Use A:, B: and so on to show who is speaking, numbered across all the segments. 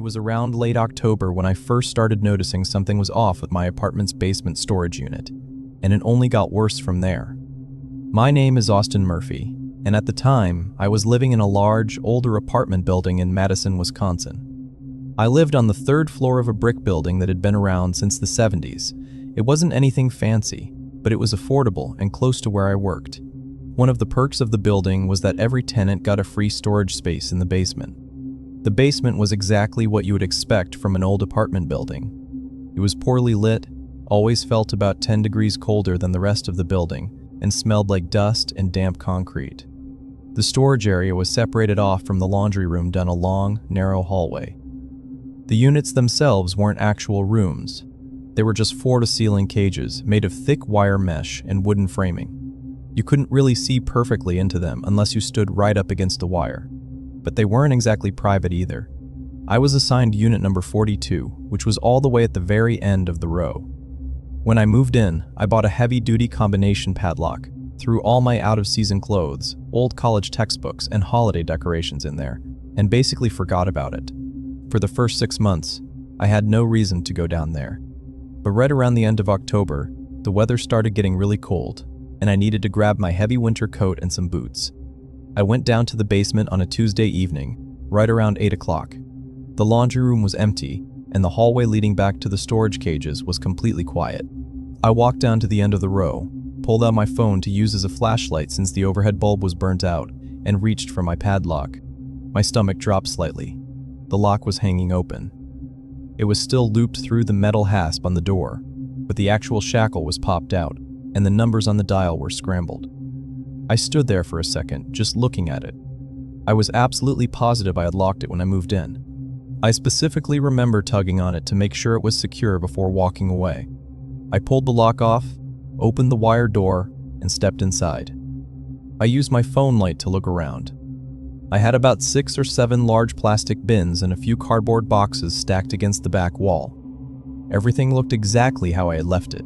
A: was around late October when I first started noticing something was off with my apartment's basement storage unit, and it only got worse from there. My name is Austin Murphy, and at the time, I was living in a large, older apartment building in Madison, Wisconsin. I lived on the third floor of a brick building that had been around since the 70s. It wasn't anything fancy, but it was affordable and close to where I worked. One of the perks of the building was that every tenant got a free storage space in the basement. The basement was exactly what you would expect from an old apartment building. It was poorly lit, always felt about 10 degrees colder than the rest of the building, and smelled like dust and damp concrete. The storage area was separated off from the laundry room down a long, narrow hallway. The units themselves weren't actual rooms. They were just floor-to-ceiling cages made of thick wire mesh and wooden framing. You couldn't really see perfectly into them unless you stood right up against the wire. But they weren't exactly private either. I was assigned unit number 42, which was all the way at the very end of the row. When I moved in, I bought a heavy-duty combination padlock, threw all my out-of-season clothes, old college textbooks, and holiday decorations in there, and basically forgot about it. For the first 6 months, I had no reason to go down there. But right around the end of October, the weather started getting really cold, and I needed to grab my heavy winter coat and some boots. I went down to the basement on a Tuesday evening, right around 8 o'clock. The laundry room was empty, and the hallway leading back to the storage cages was completely quiet. I walked down to the end of the row, pulled out my phone to use as a flashlight since the overhead bulb was burnt out, and reached for my padlock. My stomach dropped slightly. The lock was hanging open. It was still looped through the metal hasp on the door, but the actual shackle was popped out, and the numbers on the dial were scrambled. I stood there for a second, just looking at it. I was absolutely positive I had locked it when I moved in. I specifically remember tugging on it to make sure it was secure before walking away. I pulled the lock off, opened the wire door, and stepped inside. I used my phone light to look around. I had about 6 or 7 large plastic bins and a few cardboard boxes stacked against the back wall. Everything looked exactly how I had left it.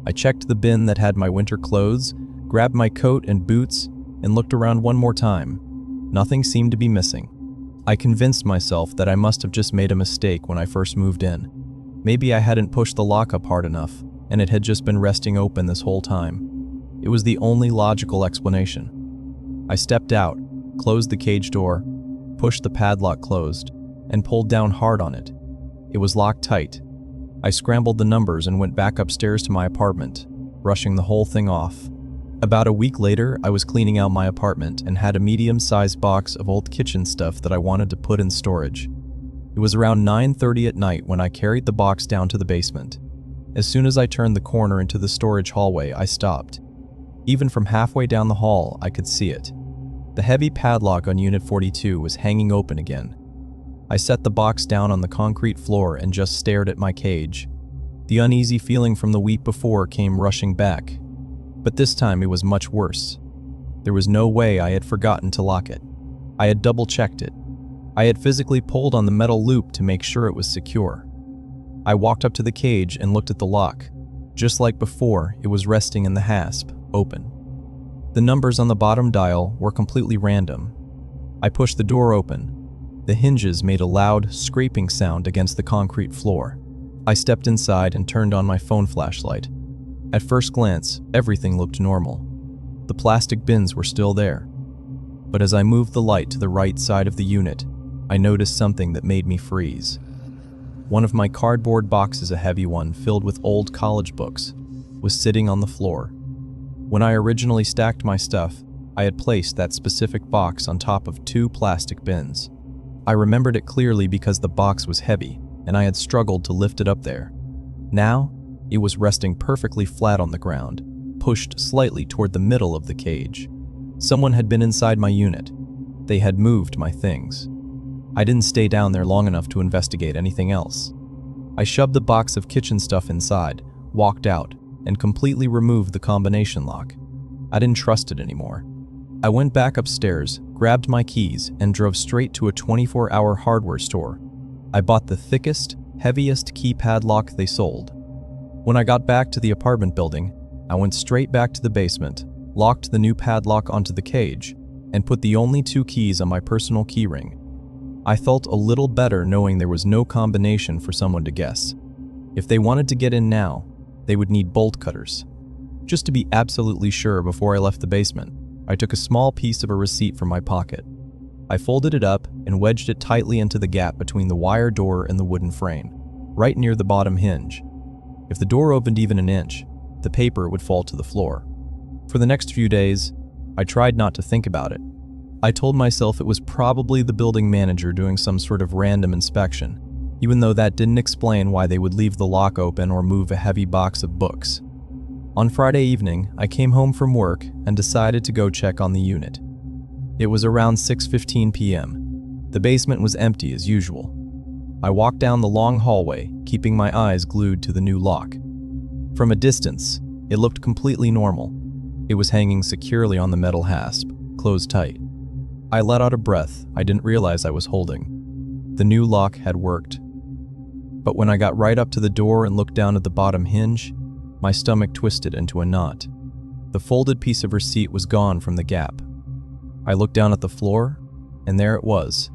A: I checked the bin that had my winter clothes, grabbed my coat and boots, and looked around one more time. Nothing seemed to be missing. I convinced myself that I must have just made a mistake when I first moved in. Maybe I hadn't pushed the lock up hard enough, and it had just been resting open this whole time. It was the only logical explanation. I stepped out, closed the cage door, pushed the padlock closed, and pulled down hard on it. It was locked tight. I scrambled the numbers and went back upstairs to my apartment, rushing the whole thing off. About a week later, I was cleaning out my apartment and had a medium-sized box of old kitchen stuff that I wanted to put in storage. It was around 9:30 at night when I carried the box down to the basement. As soon as I turned the corner into the storage hallway, I stopped. Even from halfway down the hall, I could see it. The heavy padlock on Unit 42 was hanging open again. I set the box down on the concrete floor and just stared at my cage. The uneasy feeling from the week before came rushing back, but this time it was much worse. There was no way I had forgotten to lock it. I had double-checked it. I had physically pulled on the metal loop to make sure it was secure. I walked up to the cage and looked at the lock. Just like before, it was resting in the hasp, open. The numbers on the bottom dial were completely random. I pushed the door open. The hinges made a loud, scraping sound against the concrete floor. I stepped inside and turned on my phone flashlight. At first glance, everything looked normal. The plastic bins were still there. But as I moved the light to the right side of the unit, I noticed something that made me freeze. One of my cardboard boxes, a heavy one filled with old college books, was sitting on the floor. When I originally stacked my stuff, I had placed that specific box on top of 2 plastic bins. I remembered it clearly because the box was heavy, and I had struggled to lift it up there. Now, it was resting perfectly flat on the ground, pushed slightly toward the middle of the cage. Someone had been inside my unit. They had moved my things. I didn't stay down there long enough to investigate anything else. I shoved the box of kitchen stuff inside, walked out, and completely removed the combination lock. I didn't trust it anymore. I went back upstairs, grabbed my keys, and drove straight to a 24-hour hardware store. I bought the thickest, heaviest keypad lock they sold. When I got back to the apartment building, I went straight back to the basement, locked the new padlock onto the cage, and put the only 2 keys on my personal keyring. I felt a little better knowing there was no combination for someone to guess. If they wanted to get in now, they would need bolt cutters. Just to be absolutely sure before I left the basement, I took a small piece of a receipt from my pocket. I folded it up and wedged it tightly into the gap between the wire door and the wooden frame, right near the bottom hinge. If the door opened even an inch, the paper would fall to the floor. For the next few days, I tried not to think about it. I told myself it was probably the building manager doing some sort of random inspection, even though that didn't explain why they would leave the lock open or move a heavy box of books. On Friday evening, I came home from work and decided to go check on the unit. It was around 6:15 p.m. The basement was empty as usual. I walked down the long hallway, keeping my eyes glued to the new lock. From a distance, it looked completely normal. It was hanging securely on the metal hasp, closed tight. I let out a breath I didn't realize I was holding. The new lock had worked. But when I got right up to the door and looked down at the bottom hinge, my stomach twisted into a knot. The folded piece of receipt was gone from the gap. I looked down at the floor, and there it was,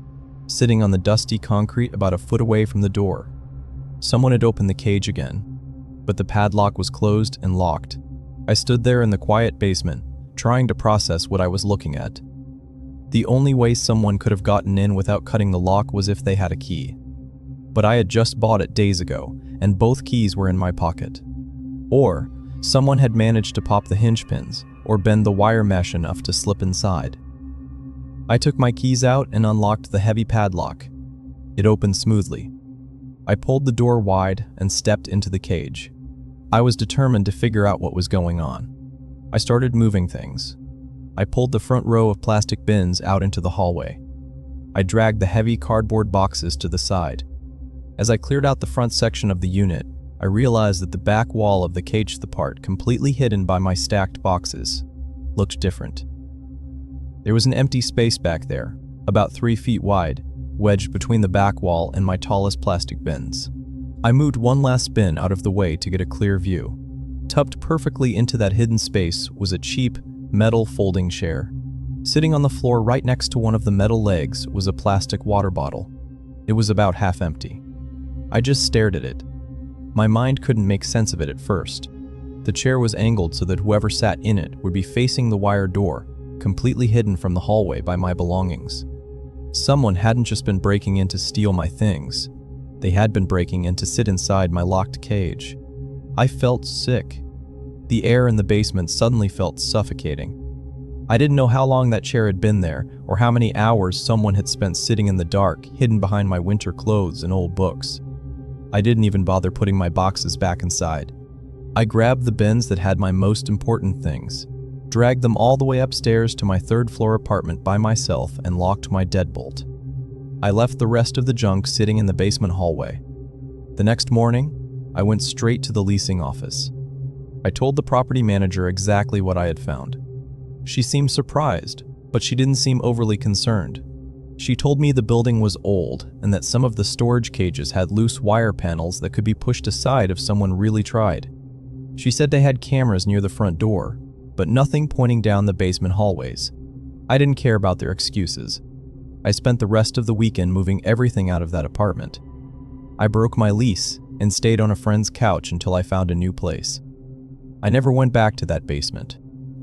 A: sitting on the dusty concrete about a foot away from the door. Someone had opened the cage again, but the padlock was closed and locked. I stood there in the quiet basement, trying to process what I was looking at. The only way someone could have gotten in without cutting the lock was if they had a key. But I had just bought it days ago, and both keys were in my pocket. Or someone had managed to pop the hinge pins or bend the wire mesh enough to slip inside. I took my keys out and unlocked the heavy padlock. It opened smoothly. I pulled the door wide and stepped into the cage. I was determined to figure out what was going on. I started moving things. I pulled the front row of plastic bins out into the hallway. I dragged the heavy cardboard boxes to the side. As I cleared out the front section of the unit, I realized that the back wall of the caged part, completely hidden by my stacked boxes, looked different. There was an empty space back there, about 3 feet wide, wedged between the back wall and my tallest plastic bins. I moved one last bin out of the way to get a clear view. Tucked perfectly into that hidden space was a cheap, metal folding chair. Sitting on the floor right next to one of the metal legs was a plastic water bottle. It was about half empty. I just stared at it. My mind couldn't make sense of it at first. The chair was angled so that whoever sat in it would be facing the wire door, completely hidden from the hallway by my belongings. Someone hadn't just been breaking in to steal my things. They had been breaking in to sit inside my locked cage. I felt sick. The air in the basement suddenly felt suffocating. I didn't know how long that chair had been there, or how many hours someone had spent sitting in the dark, hidden behind my winter clothes and old books. I didn't even bother putting my boxes back inside. I grabbed the bins that had my most important things, dragged them all the way upstairs to my third-floor apartment by myself, and locked my deadbolt. I left the rest of the junk sitting in the basement hallway. The next morning, I went straight to the leasing office. I told the property manager exactly what I had found. She seemed surprised, but she didn't seem overly concerned. She told me the building was old and that some of the storage cages had loose wire panels that could be pushed aside if someone really tried. She said they had cameras near the front door, but nothing pointing down the basement hallways. I didn't care about their excuses. I spent the rest of the weekend moving everything out of that apartment. I broke my lease and stayed on a friend's couch until I found a new place. I never went back to that basement.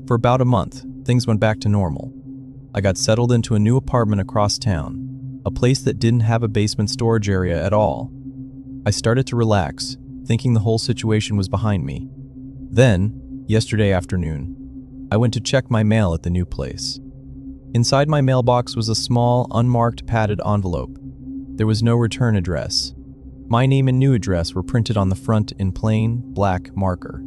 A: For about a month, things went back to normal. I got settled into a new apartment across town, a place that didn't have a basement storage area at all. I started to relax, thinking the whole situation was behind me. Then, yesterday afternoon, I went to check my mail at the new place. Inside my mailbox was a small, unmarked padded envelope. There was no return address. My name and new address were printed on the front in plain, black marker.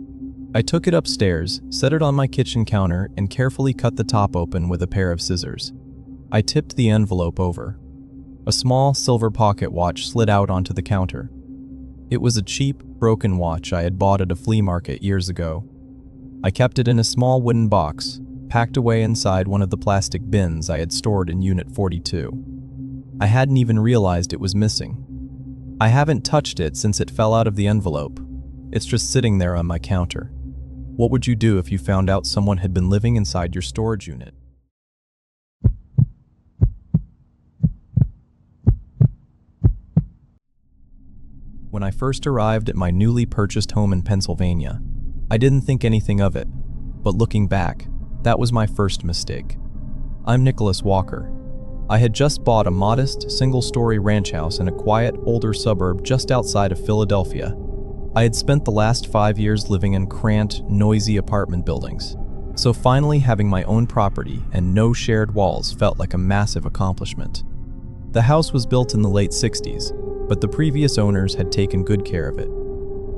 A: I took it upstairs, set it on my kitchen counter, and carefully cut the top open with a pair of scissors. I tipped the envelope over. A small silver pocket watch slid out onto the counter. It was a cheap, broken watch I had bought at a flea market years ago. I kept it in a small wooden box, packed away inside one of the plastic bins I had stored in Unit 42. I hadn't even realized it was missing. I haven't touched it since it fell out of the envelope. It's just sitting there on my counter. What would you do if you found out someone had been living inside your storage unit? When I first arrived at my newly purchased home in Pennsylvania, I didn't think anything of it, but looking back, that was my first mistake. I'm Nicholas Walker. I had just bought a modest, single-story ranch house in a quiet, older suburb just outside of Philadelphia. I had spent the last 5 years living in cramped, noisy apartment buildings, so finally having my own property and no shared walls felt like a massive accomplishment. The house was built in the late 60s, but the previous owners had taken good care of it.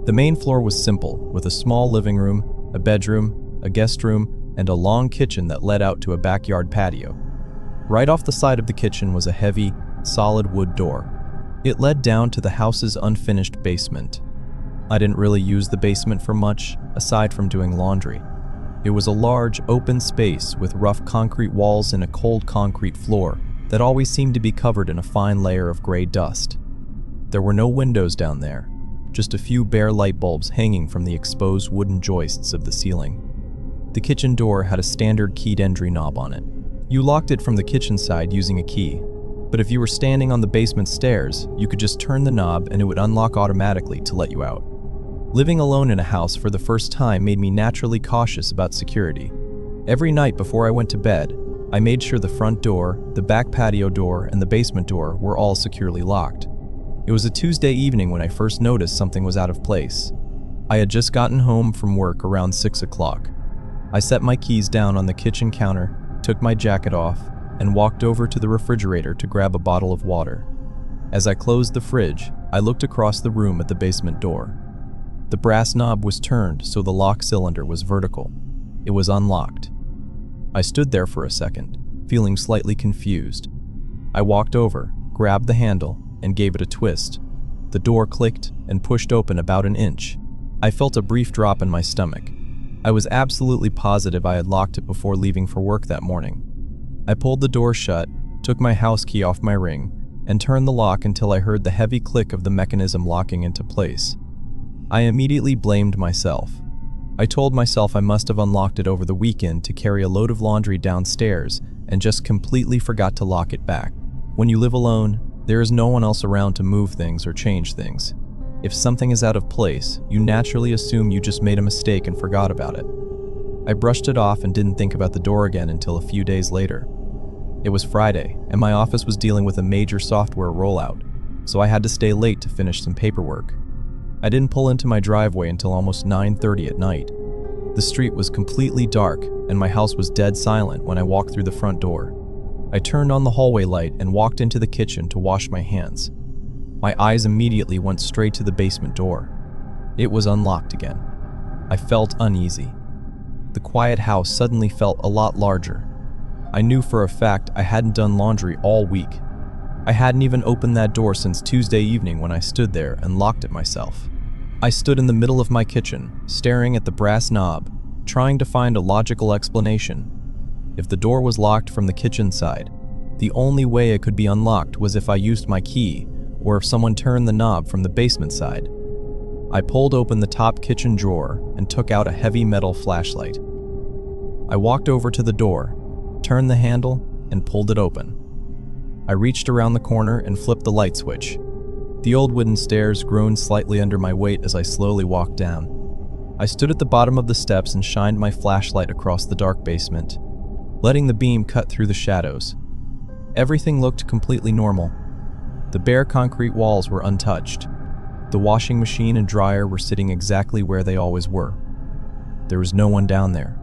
A: The main floor was simple, with a small living room, a bedroom, a guest room, and a long kitchen that led out to a backyard patio. Right off the side of the kitchen was a heavy, solid wood door. It led down to the house's unfinished basement. I didn't really use the basement for much, aside from doing laundry. It was a large, open space with rough concrete walls and a cold concrete floor that always seemed to be covered in a fine layer of gray dust. There were no windows down there, just a few bare light bulbs hanging from the exposed wooden joists of the ceiling. The kitchen door had a standard keyed entry knob on it. You locked it from the kitchen side using a key, but if you were standing on the basement stairs, you could just turn the knob and it would unlock automatically to let you out. Living alone in a house for the first time made me naturally cautious about security. Every night before I went to bed, I made sure the front door, the back patio door, and the basement door were all securely locked. It was a Tuesday evening when I first noticed something was out of place. I had just gotten home from work around 6 o'clock. I set my keys down on the kitchen counter, took my jacket off, and walked over to the refrigerator to grab a bottle of water. As I closed the fridge, I looked across the room at the basement door. The brass knob was turned so the lock cylinder was vertical. It was unlocked. I stood there for a second, feeling slightly confused. I walked over, grabbed the handle, and gave it a twist. The door clicked and pushed open about an inch. I felt a brief drop in my stomach. I was absolutely positive I had locked it before leaving for work that morning. I pulled the door shut, took my house key off my ring, and turned the lock until I heard the heavy click of the mechanism locking into place. I immediately blamed myself. I told myself I must have unlocked it over the weekend to carry a load of laundry downstairs and just completely forgot to lock it back. When you live alone, there is no one else around to move things or change things. If something is out of place, you naturally assume you just made a mistake and forgot about it. I brushed it off and didn't think about the door again until a few days later. It was Friday, and my office was dealing with a major software rollout, so I had to stay late to finish some paperwork. I didn't pull into my driveway until almost 9:30 at night. The street was completely dark, and my house was dead silent when I walked through the front door. I turned on the hallway light and walked into the kitchen to wash my hands. My eyes immediately went straight to the basement door. It was unlocked again. I felt uneasy. The quiet house suddenly felt a lot larger. I knew for a fact I hadn't done laundry all week. I hadn't even opened that door since Tuesday evening when I stood there and locked it myself. I stood in the middle of my kitchen, staring at the brass knob, trying to find a logical explanation. If the door was locked from the kitchen side, the only way it could be unlocked was if I used my key, or if someone turned the knob from the basement side. I pulled open the top kitchen drawer and took out a heavy metal flashlight. I walked over to the door, turned the handle, and pulled it open. I reached around the corner and flipped the light switch. The old wooden stairs groaned slightly under my weight as I slowly walked down. I stood at the bottom of the steps and shined my flashlight across the dark basement, letting the beam cut through the shadows. Everything looked completely normal. The bare concrete walls were untouched. The washing machine and dryer were sitting exactly where they always were. There was no one down there.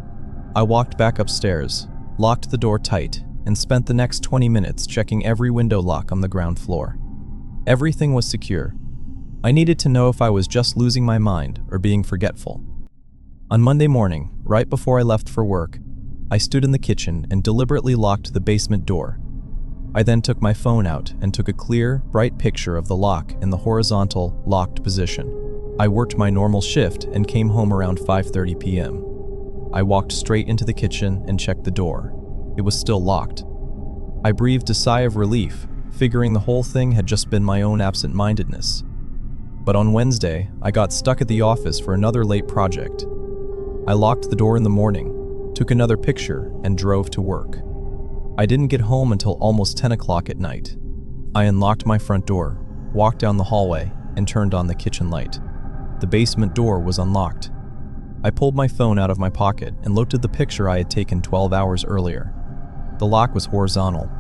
A: I walked back upstairs, locked the door tight, and spent the next 20 minutes checking every window lock on the ground floor. Everything was secure. I needed to know if I was just losing my mind or being forgetful. On Monday morning, right before I left for work, I stood in the kitchen and deliberately locked the basement door. I then took my phone out and took a clear, bright picture of the lock in the horizontal, locked position. I worked my normal shift and came home around 5:30 p.m. I walked straight into the kitchen and checked the door. It was still locked. I breathed a sigh of relief, figuring the whole thing had just been my own absent-mindedness. But on Wednesday, I got stuck at the office for another late project. I locked the door in the morning, took another picture, and drove to work. I didn't get home until almost 10 o'clock at night. I unlocked my front door, walked down the hallway, and turned on the kitchen light. The basement door was unlocked. I pulled my phone out of my pocket and looked at the picture I had taken 12 hours earlier. The lock was horizontal.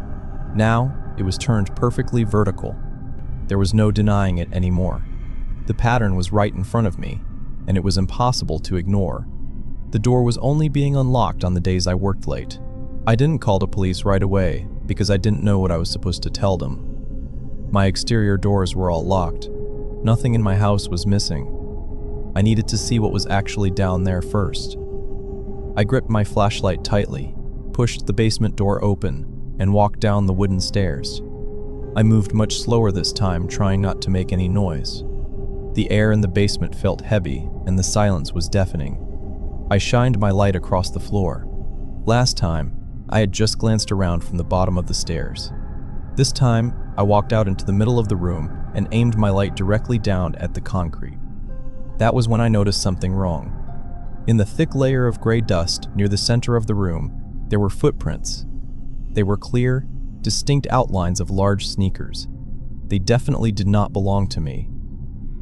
A: Now, it was turned perfectly vertical. There was no denying it anymore. The pattern was right in front of me, and it was impossible to ignore. The door was only being unlocked on the days I worked late. I didn't call the police right away because I didn't know what I was supposed to tell them. My exterior doors were all locked. Nothing in my house was missing. I needed to see what was actually down there first. I gripped my flashlight tightly, pushed the basement door open, and walked down the wooden stairs. I moved much slower this time, trying not to make any noise. The air in the basement felt heavy, and the silence was deafening. I shined my light across the floor. Last time, I had just glanced around from the bottom of the stairs. This time, I walked out into the middle of the room and aimed my light directly down at the concrete. That was when I noticed something wrong. In the thick layer of gray dust near the center of the room, there were footprints. They were clear, distinct outlines of large sneakers. They definitely did not belong to me.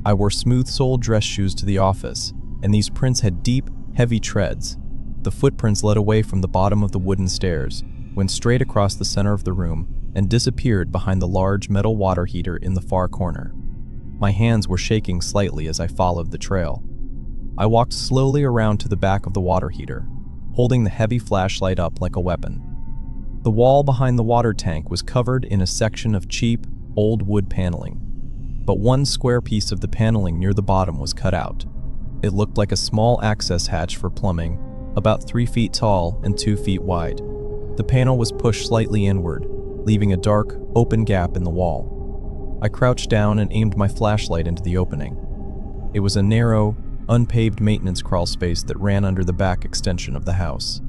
A: I wore smooth-soled dress shoes to the office, and these prints had deep, heavy treads. The footprints led away from the bottom of the wooden stairs, went straight across the center of the room, and disappeared behind the large metal water heater in the far corner. My hands were shaking slightly as I followed the trail. I walked slowly around to the back of the water heater, holding the heavy flashlight up like a weapon. The wall behind the water tank was covered in a section of cheap, old wood paneling, but one square piece of the paneling near the bottom was cut out. It looked like a small access hatch for plumbing, about 3 feet tall and 2 feet wide. The panel was pushed slightly inward, leaving a dark, open gap in the wall. I crouched down and aimed my flashlight into the opening. It was a narrow, unpaved maintenance crawl space that ran under the back extension of the house.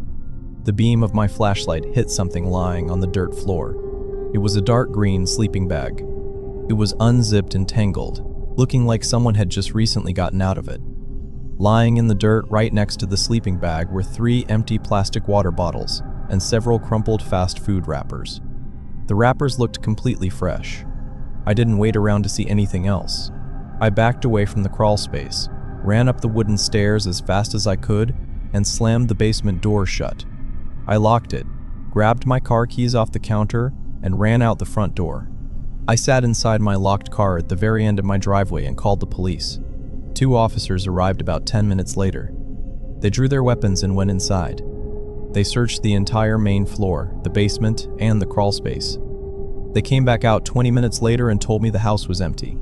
A: The beam of my flashlight hit something lying on the dirt floor. It was a dark green sleeping bag. It was unzipped and tangled, looking like someone had just recently gotten out of it. Lying in the dirt right next to the sleeping bag were 3 empty plastic water bottles and several crumpled fast food wrappers. The wrappers looked completely fresh. I didn't wait around to see anything else. I backed away from the crawl space, ran up the wooden stairs as fast as I could, and slammed the basement door shut. I locked it, grabbed my car keys off the counter, and ran out the front door. I sat inside my locked car at the very end of my driveway and called the police. 2 officers arrived about 10 minutes later. They drew their weapons and went inside. They searched the entire main floor, the basement, and the crawl space. They came back out 20 minutes later and told me the house was empty.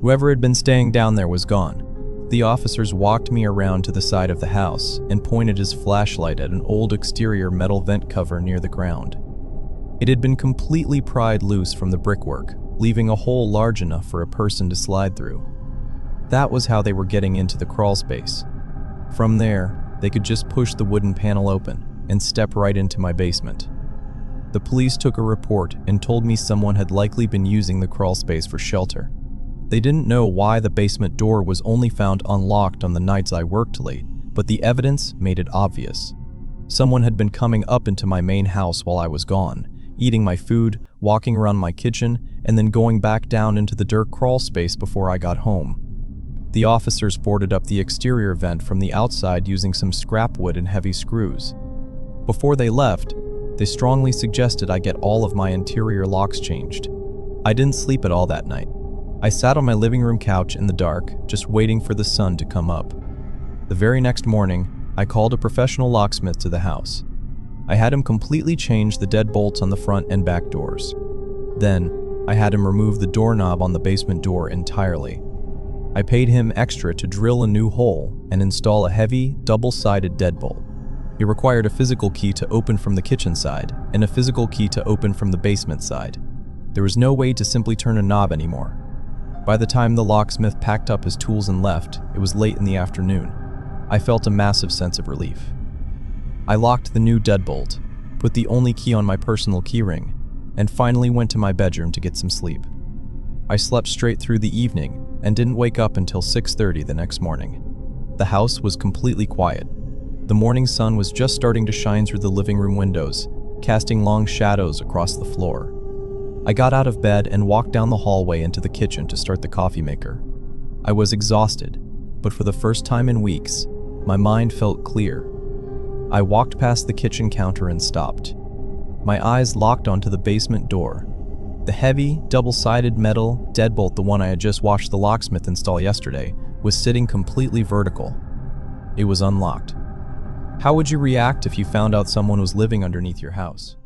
A: Whoever had been staying down there was gone. The officers walked me around to the side of the house and pointed his flashlight at an old exterior metal vent cover near the ground. It had been completely pried loose from the brickwork, leaving a hole large enough for a person to slide through. That was how they were getting into the crawl space. From there, they could just push the wooden panel open and step right into my basement. The police took a report and told me someone had likely been using the crawl space for shelter. They didn't know why the basement door was only found unlocked on the nights I worked late, but the evidence made it obvious. Someone had been coming up into my main house while I was gone, eating my food, walking around my kitchen, and then going back down into the dirt crawl space before I got home. The officers boarded up the exterior vent from the outside using some scrap wood and heavy screws. Before they left, they strongly suggested I get all of my interior locks changed. I didn't sleep at all that night. I sat on my living room couch in the dark, just waiting for the sun to come up. The very next morning, I called a professional locksmith to the house. I had him completely change the dead bolts on the front and back doors. Then, I had him remove the doorknob on the basement door entirely. I paid him extra to drill a new hole and install a heavy, double-sided deadbolt. It required a physical key to open from the kitchen side and a physical key to open from the basement side. There was no way to simply turn a knob anymore. By the time the locksmith packed up his tools and left, it was late in the afternoon. I felt a massive sense of relief. I locked the new deadbolt, put the only key on my personal keyring, and finally went to my bedroom to get some sleep. I slept straight through the evening and didn't wake up until 6:30 the next morning. The house was completely quiet. The morning sun was just starting to shine through the living room windows, casting long shadows across the floor. I got out of bed and walked down the hallway into the kitchen to start the coffee maker. I was exhausted, but for the first time in weeks, my mind felt clear. I walked past the kitchen counter and stopped. My eyes locked onto the basement door. The heavy, double-sided metal deadbolt, the one I had just watched the locksmith install yesterday, was sitting completely vertical. It was unlocked. How would you react if you found out someone was living underneath your house?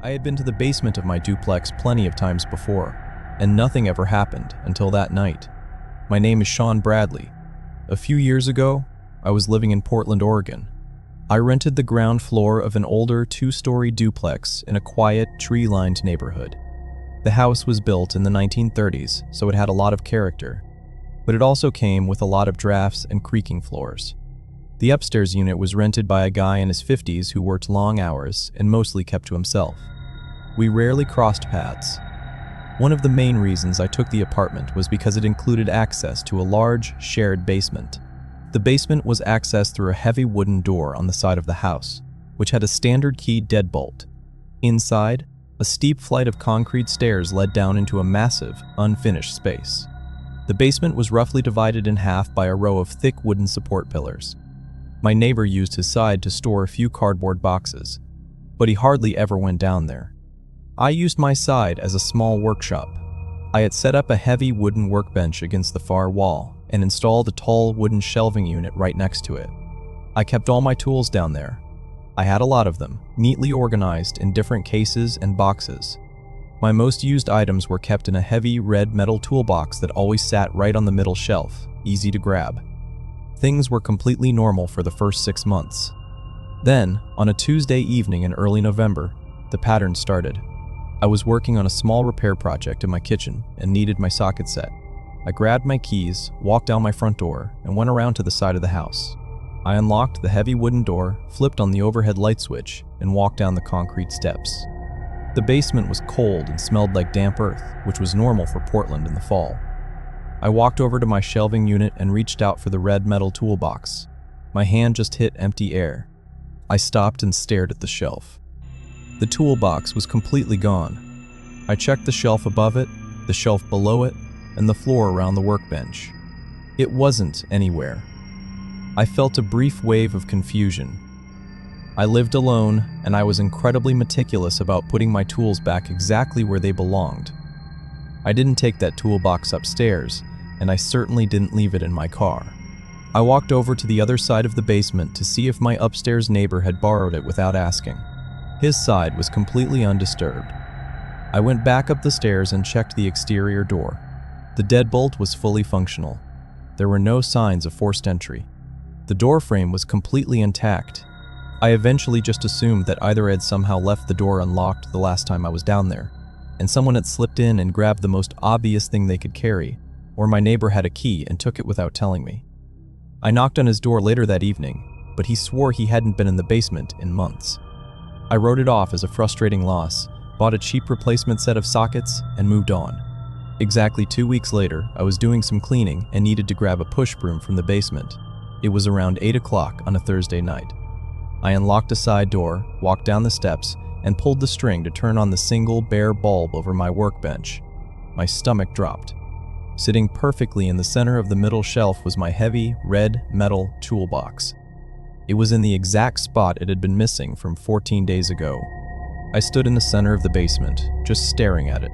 A: I had been to the basement of my duplex plenty of times before, and nothing ever happened until that night. My name is Sean Bradley. A few years ago, I was living in Portland, Oregon. I rented the ground floor of an older 2-story duplex in a quiet, tree-lined neighborhood. The house was built in the 1930s, so it had a lot of character, but it also came with a lot of drafts and creaking floors. The upstairs unit was rented by a guy in his 50s who worked long hours and mostly kept to himself. We rarely crossed paths. One of the main reasons I took the apartment was because it included access to a large, shared basement. The basement was accessed through a heavy wooden door on the side of the house, which had a standard key deadbolt. Inside, a steep flight of concrete stairs led down into a massive, unfinished space. The basement was roughly divided in half by a row of thick wooden support pillars. My neighbor used his side to store a few cardboard boxes, but he hardly ever went down there. I used my side as a small workshop. I had set up a heavy wooden workbench against the far wall and installed a tall wooden shelving unit right next to it. I kept all my tools down there. I had a lot of them, neatly organized in different cases and boxes. My most used items were kept in a heavy red metal toolbox that always sat right on the middle shelf, easy to grab. Things were completely normal for the first 6 months. Then, on a Tuesday evening in early November, the pattern started. I was working on a small repair project in my kitchen and needed my socket set. I grabbed my keys, walked down my front door, and went around to the side of the house. I unlocked the heavy wooden door, flipped on the overhead light switch, and walked down the concrete steps. The basement was cold and smelled like damp earth, which was normal for Portland in the fall. I walked over to my shelving unit and reached out for the red metal toolbox. My hand just hit empty air. I stopped and stared at the shelf. The toolbox was completely gone. I checked the shelf above it, the shelf below it, and the floor around the workbench. It wasn't anywhere. I felt a brief wave of confusion. I lived alone, and I was incredibly meticulous about putting my tools back exactly where they belonged. I didn't take that toolbox upstairs, and I certainly didn't leave it in my car. I walked over to the other side of the basement to see if my upstairs neighbor had borrowed it without asking. His side was completely undisturbed. I went back up the stairs and checked the exterior door. The deadbolt was fully functional. There were no signs of forced entry. The door frame was completely intact. I eventually just assumed that either I had somehow left the door unlocked the last time I was down there, and someone had slipped in and grabbed the most obvious thing they could carry, or my neighbor had a key and took it without telling me. I knocked on his door later that evening, but he swore he hadn't been in the basement in months. I wrote it off as a frustrating loss, bought a cheap replacement set of sockets, and moved on. Exactly 2 weeks later, I was doing some cleaning and needed to grab a push broom from the basement. It was around 8 o'clock on a Thursday night. I unlocked a side door, walked down the steps, and pulled the string to turn on the single bare bulb over my workbench. My stomach dropped. Sitting perfectly in the center of the middle shelf was my heavy, red metal toolbox. It was in the exact spot it had been missing from 14 days ago. I stood in the center of the basement, just staring at it.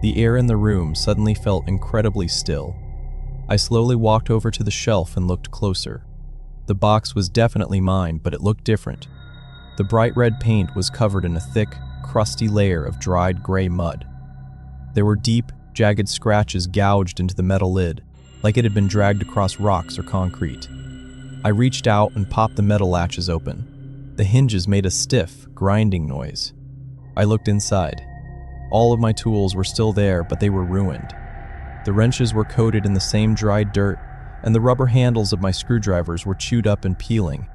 A: The air in the room suddenly felt incredibly still. I slowly walked over to the shelf and looked closer. The box was definitely mine, but it looked different. The bright red paint was covered in a thick, crusty layer of dried gray mud. There were deep, jagged scratches gouged into the metal lid, like it had been dragged across rocks or concrete. I reached out and popped the metal latches open. The hinges made a stiff, grinding noise. I looked inside. All of my tools were still there, but they were ruined. The wrenches were coated in the same dried dirt, and the rubber handles of my screwdrivers were chewed up and peeling.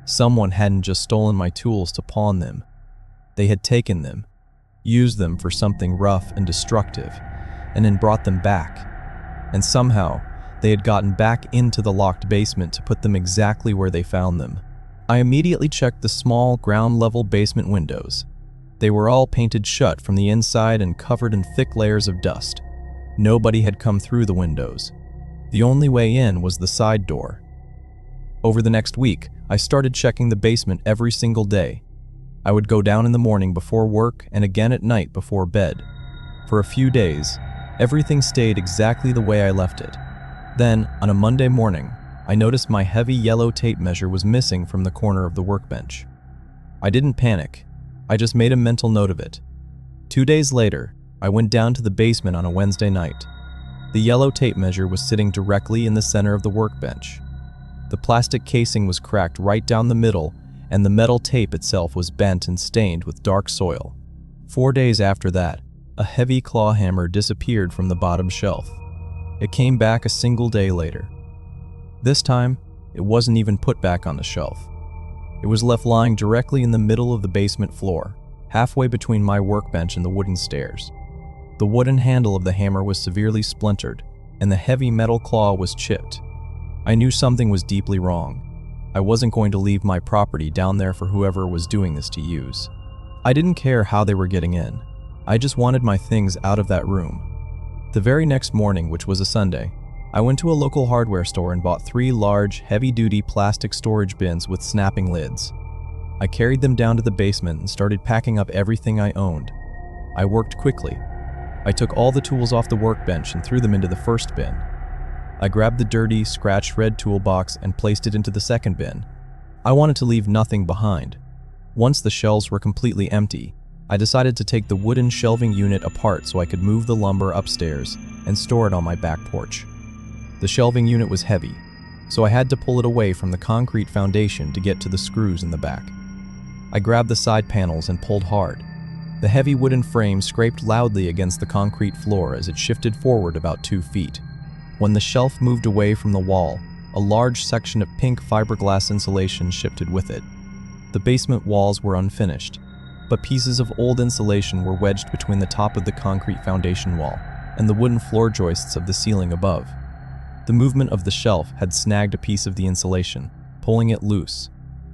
A: Someone hadn't just stolen my tools to pawn them. They had taken them, used them for something rough and destructive, and then brought them back. And somehow, they had gotten back into the locked basement to put them exactly where they found them. I immediately checked the small, ground-level basement windows. They were all painted shut from the inside and covered in thick layers of dust. Nobody had come through the windows. The only way in was the side door. Over the next week, I started checking the basement every single day. I would go down in the morning before work and again at night before bed. For a few days, everything stayed exactly the way I left it. Then, on a Monday morning, I noticed my heavy yellow tape measure was missing from the corner of the workbench. I didn't panic. I just made a mental note of it. 2 days later, I went down to the basement on a Wednesday night. The yellow tape measure was sitting directly in the center of the workbench. The plastic casing was cracked right down the middle, and the metal tape itself was bent and stained with dark soil. 4 days after that, a heavy claw hammer disappeared from the bottom shelf. It came back a single day later. This time, it wasn't even put back on the shelf. It was left lying directly in the middle of the basement floor, halfway between my workbench and the wooden stairs. The wooden handle of the hammer was severely splintered, and the heavy metal claw was chipped. I knew something was deeply wrong. I wasn't going to leave my property down there for whoever was doing this to use. I didn't care how they were getting in. I just wanted my things out of that room. The very next morning, which was a Sunday, I went to a local hardware store and bought 3 large, heavy-duty plastic storage bins with snapping lids. I carried them down to the basement and started packing up everything I owned. I worked quickly. I took all the tools off the workbench and threw them into the first bin. I grabbed the dirty, scratched red toolbox and placed it into the second bin. I wanted to leave nothing behind. Once the shelves were completely empty, I decided to take the wooden shelving unit apart so I could move the lumber upstairs and store it on my back porch. The shelving unit was heavy, so I had to pull it away from the concrete foundation to get to the screws in the back. I grabbed the side panels and pulled hard. The heavy wooden frame scraped loudly against the concrete floor as it shifted forward about 2 feet. When the shelf moved away from the wall, a large section of pink fiberglass insulation shifted with it. The basement walls were unfinished, but pieces of old insulation were wedged between the top of the concrete foundation wall and the wooden floor joists of the ceiling above. The movement of the shelf had snagged a piece of the insulation, pulling it loose.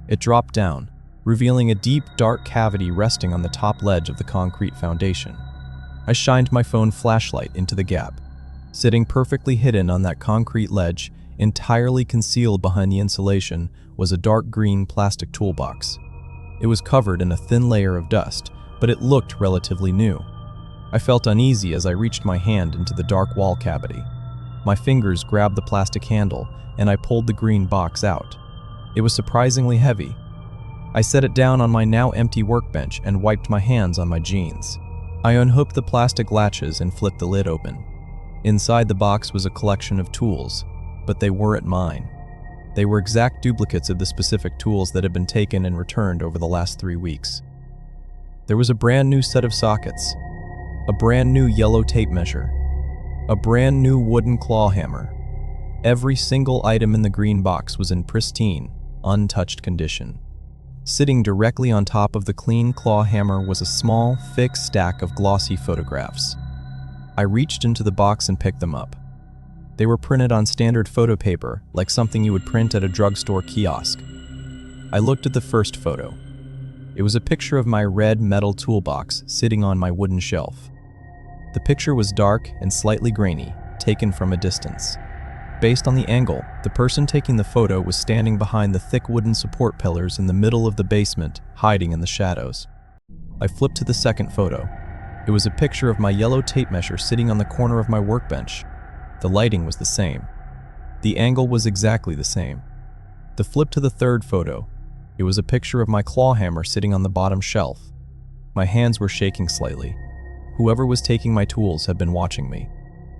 A: It dropped down, revealing a deep, dark cavity resting on the top ledge of the concrete foundation. I shined my phone flashlight into the gap. Sitting perfectly hidden on that concrete ledge, entirely concealed behind the insulation, was a dark green plastic toolbox. It was covered in a thin layer of dust, but it looked relatively new. I felt uneasy as I reached my hand into the dark wall cavity. My fingers grabbed the plastic handle, and I pulled the green box out. It was surprisingly heavy. I set it down on my now empty workbench and wiped my hands on my jeans. I unhooked the plastic latches and flipped the lid open. Inside the box was a collection of tools, but they weren't mine. They were exact duplicates of the specific tools that had been taken and returned over the last 3 weeks. There was a brand new set of sockets, a brand new yellow tape measure, a brand new wooden claw hammer. Every single item in the green box was in pristine, untouched condition. Sitting directly on top of the clean claw hammer was a small, thick stack of glossy photographs. I reached into the box and picked them up. They were printed on standard photo paper, like something you would print at a drugstore kiosk. I looked at the first photo. It was a picture of my red metal toolbox sitting on my wooden shelf. The picture was dark and slightly grainy, taken from a distance. Based on the angle, the person taking the photo was standing behind the thick wooden support pillars in the middle of the basement, hiding in the shadows. I flipped to the second photo. It was a picture of my yellow tape measure sitting on the corner of my workbench. The lighting was the same. The angle was exactly the same. The flip to the third photo. It was a picture of my claw hammer sitting on the bottom shelf. My hands were shaking slightly. Whoever was taking my tools had been watching me.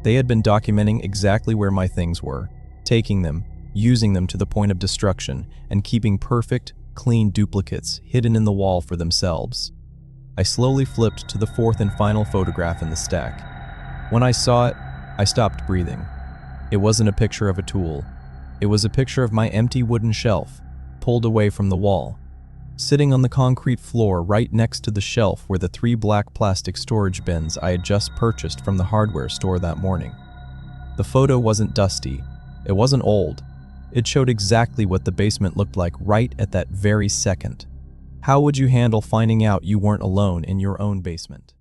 A: They had been documenting exactly where my things were, taking them, using them to the point of destruction, and keeping perfect, clean duplicates hidden in the wall for themselves. I slowly flipped to the fourth and final photograph in the stack. When I saw it, I stopped breathing. It wasn't a picture of a tool. It was a picture of my empty wooden shelf, pulled away from the wall. Sitting on the concrete floor right next to the shelf were the 3 black plastic storage bins I had just purchased from the hardware store that morning. The photo wasn't dusty. It wasn't old. It showed exactly what the basement looked like right at that very second. How would you handle finding out you weren't alone in your own basement?